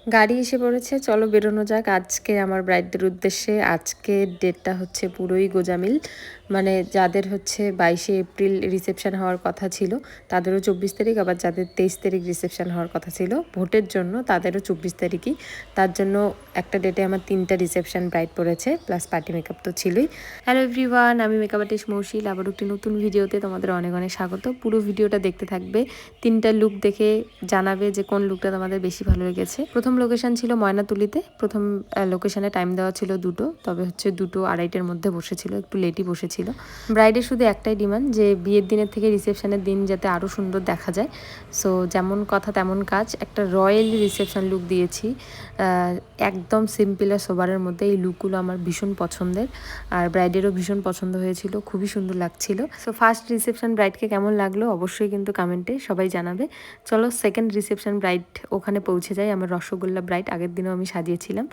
গাড়ি এসে পড়েছে, চলো বেরোনো যাক আজকে আমার ব্রাইডদের উদ্দেশ্যে। আজকে ডেটটা হচ্ছে পুরোই গোজামিল, মানে যাদের হচ্ছে 22শে এপ্রিল রিসেপশন হওয়ার কথা ছিল তাদেরও 24 তারিখ, আবার যাদের 23 তারিখ রিসেপশন হওয়ার কথা ছিল ভোটের জন্য তাদেরও 24 তারিখই। তার জন্য একটা ডেটে আমার 3টা রিসেপশন ব্রাইড পড়েছে, প্লাস পার্টি মেকআপ তো ছিলই। হ্যালো এভরিওয়ান, আমি মেকআপ আর্টিস্ট মৌসিল, আবার একটি নতুন ভিডিওতে তোমাদের অনেক অনেক স্বাগত। পুরো ভিডিওটা দেখতে থাকবে, 3টা লুক দেখে জানাবে যে কোন লুকটা তোমাদের বেশি ভালো লেগেছে। প্রথম লোকেশন ছিল ময়নাতুলিতে। প্রথম লোকেশনে টাইম দেওয়া ছিল 2টো, তবে হচ্ছে 2টো আড়াইটের মধ্যে বসেছিল, একটু লেটই বসেছিল। ব্রাইডের শুধু একটাই ডিমান্ড যে বিয়ের দিনের থেকে রিসেপশনের দিন যাতে আরও সুন্দর দেখা যায়। সো যেমন কথা তেমন কাজ, একটা রয়্যাল রিসেপশন লুক দিয়েছি, একদম সিম্পল আর সোবারের মধ্যে। এই লুকগুলো আমার ভীষণ পছন্দের, আর ব্রাইডেরও ভীষণ পছন্দ হয়েছিল, খুবই সুন্দর লাগছিল। সো ফার্স্ট রিসেপশন ব্রাইডকে কেমন লাগলো অবশ্যই কিন্তু কমেন্টে সবাই জানাবে। চলো সেকেন্ড রিসেপশন ব্রাইড ওখানে পৌঁছে যাই। আমার রসগোল্লা ব্রাইড, আগের দিনও আমি সাজিয়েছিলাম।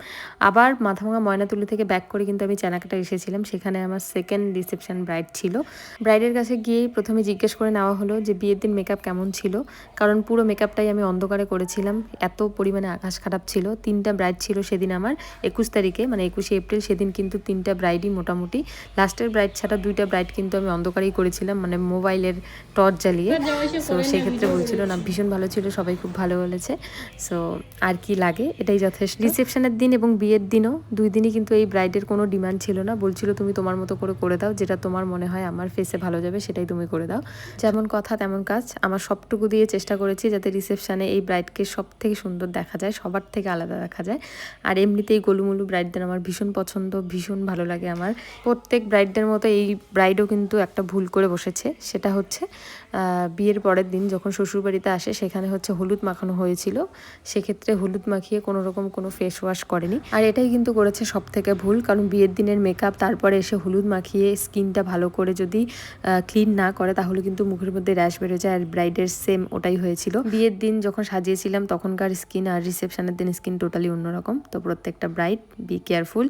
আবার মাথাভাঙা ময়নাতুলি থেকে ব্যাক করে কিন্তু আমি চানাকাটা এসেছিলাম, সেখানে আমার সেকেন্ড রিসেপশন ব্রাইড ছিল। ব্রাইডের কাছে গিয়েই প্রথমে জিজ্ঞেস করে নেওয়া হলো যে বিয়ের দিন মেকআপ কেমন ছিল, কারণ পুরো মেকআপটাই আমি অন্ধকারে করেছিলাম, এত পরিমাণে আকাশ খারাপ ছিল। 3টা ব্রাইড ছিল সেদিন আমার 21 তারিখে, মানে 21শে এপ্রিল, সেদিন কিন্তু 3টা ব্রাইডই মোটামুটি। লাস্টের ব্রাইড ছাড়া 2টা ব্রাইড কিন্তু আমি অন্ধকারেই করেছিলাম, মানে মোবাইলের টর্চ জ্বালিয়ে। সো সেক্ষেত্রে বলছিল না ভীষণ ভালো ছিল, সবাই খুব ভালো বলেছে। সো আর কি লাগে, এটাই যথেষ্ট। রিসেপশনের দিন এবং বিয়ের দিনও 2 দিনই কিন্তু এই ব্রাইডের কোনো ডিমান্ড ছিল না, বলছিল তুমি তোমার মতো করে দাও, যেটা তোমার মনে হয় আমার ফেসে ভালো যাবে সেটাই তুমি করে দাও। যেমন কথা তেমন কাজ, আমার সবটুকু দিয়ে চেষ্টা করেছি যাতে রিসেপশনে এই ব্রাইডকে সব থেকে সুন্দর দেখা যায়, সবার থেকে আলাদা দেখা যায়। আর এমনিতেই গোলুমুলু ব্রাইডদের আমার ভীষণ পছন্দ, ভীষণ ভালো লাগে আমার। প্রত্যেক ব্রাইডদের মতো এই ব্রাইডও কিন্তু একটা ভুল করে বসেছে, সেটা হচ্ছে বিয়ের পরের দিন যখন শ্বশুরবাড়িতে আসে সেখানে হচ্ছে হলুদ মাখানো হয়েছিল, সেক্ষেত্রে হলুদ মাখিয়ে কোনো রকম কোনো ফেস ওয়াশ করেনি। আর এটাই কিন্তু করেছে সব থেকে ভুল, কারণ বিয়ের দিনের মেকআপ তারপরে এসে হলুদ মাখিয়ে স্কিনটা ভালো করে যদি ক্লিন না করে তাহলে কিন্তু মুখের মধ্যে র্যাশ বেরো যায়। আর ব্রাইডের সেম ওটাই হয়েছিল। বিয়ের দিন যখন সাজিয়েছিলাম তখনকার স্কিন আর রিসেপশনের দিন স্কিন টোটালি অন্যরকম। তো প্রত্যেকটা ব্রাইড বি কেয়ারফুল।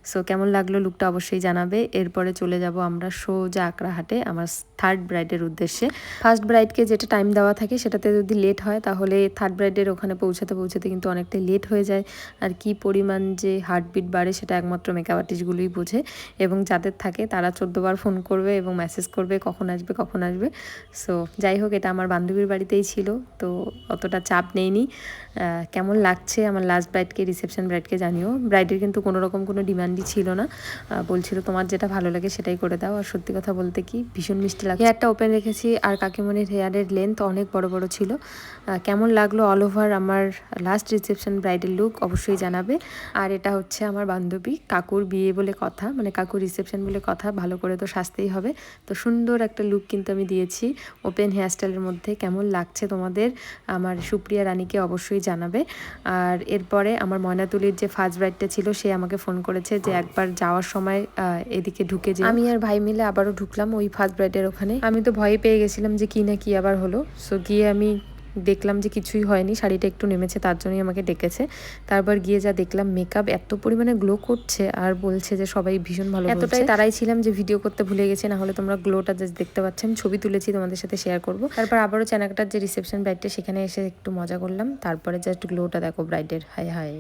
সো কেমন লাগলো লুকটা অবশ্যই জানাবে। এরপরে চলে যাব আমরা সোজা আকড়াহাটে আমার থার্ড ব্রাইডের উদ্দেশ্যে। ফার্স্ট ব্রাইডকে যেটা টাইম দেওয়া থাকে সেটাতে যদি লেট হয় তাহলে থার্ড ব্রাইডের ওখানে পৌঁছাতে কিন্তু অনেকটাই লেট হয়ে যায়। আর কি পরিমাণ যে হার্টবিট বাড়ে সেটা একমাত্র মেকআপ আর্টিস্টগুলোই বোঝে, এবং যাদের থাকে তারা 14বার ফোন করবে এবং মেসেজ করবে কখন আসবে। সো যাই হোক, এটা আমার বান্ধবীর বাড়িতেই ছিল, তো অতটা চাপ নেইনি। কেমন লাগছে আমার লাস্ট ব্রাইডকে, রিসেপশন ব্রাইডকে জানিও। ব্রাইডের কিন্তু কোনো রকম কোনো ডিমান্ডই ছিল না, বলছিল তোমার যেটা ভালো লাগে সেটাই করে দাও। আর সত্যি কথা বলতে কি ভীষণ মিষ্টি লাগছে। হেয়ারটা ওপেন রেখেছি, আর কাকিমণির হেয়ারের লেন্থ অনেক বড় বড় ছিল। কেমন লাগলো অল ওভার আমার লাস্ট রিসেপশন ব্রাইডের লুক অবশ্যই জানাবে। আর এটা হচ্ছে আমার বান্ধবী, কাকুর বিয়ে বলে কথা, মানে কাকুর রিসেপশন বলে কথা, ভালো করে তো সাজতেই হবে। তো সুন্দর একটা লুক কিন্তু আমি দিয়েছি ওপেন হেয়ারস্টাইলের মধ্যে। কেমন লাগছে তোমাদের আমার সুপ্রিয়া রানীকে অবশ্যই জানাবে। আর এরপরে আমার ময়নাতুলির যে ফার্স্ট ব্রাইডটা ছিল সে আমাকে ফোন করেছে যে একবার যাওয়ার সময় এদিকে ঢুকে যে। আমি আর ভাই মিলে আবারও ঢুকলাম ওই ফার্স্ট ব্রাইডের ওখানে। আমি তো ভয় পেয়ে গেছিলাম যে কি না কি আবার হলো। সো গিয়ে আমি দেখলাম যে কিছুই হয়নি, শাড়িটা একটু নেমেছে তার জন্যই আমাকে ডেকেছে। তারপর গিয়ে যা দেখলাম মেকআপ এত পরিমাণে গ্লো করছে, আর বলছে যে সবাই ভীষণ ভালো। এতটাই তারাই ছিলাম যে ভিডিও করতে ভুলে গেছি, না হলে তোমরা গ্লোটা জাস্ট দেখতে পাচ্ছেন, ছবি তুলেছি তোমাদের সাথে শেয়ার করব। তারপর আবারও চানাকাটার যে রিসেপশন ব্রাইডটা সেখানে এসে একটু মজা করলাম, তারপরে জাস্ট গ্লোটা দেখো ব্রাইডের, হায় হায়।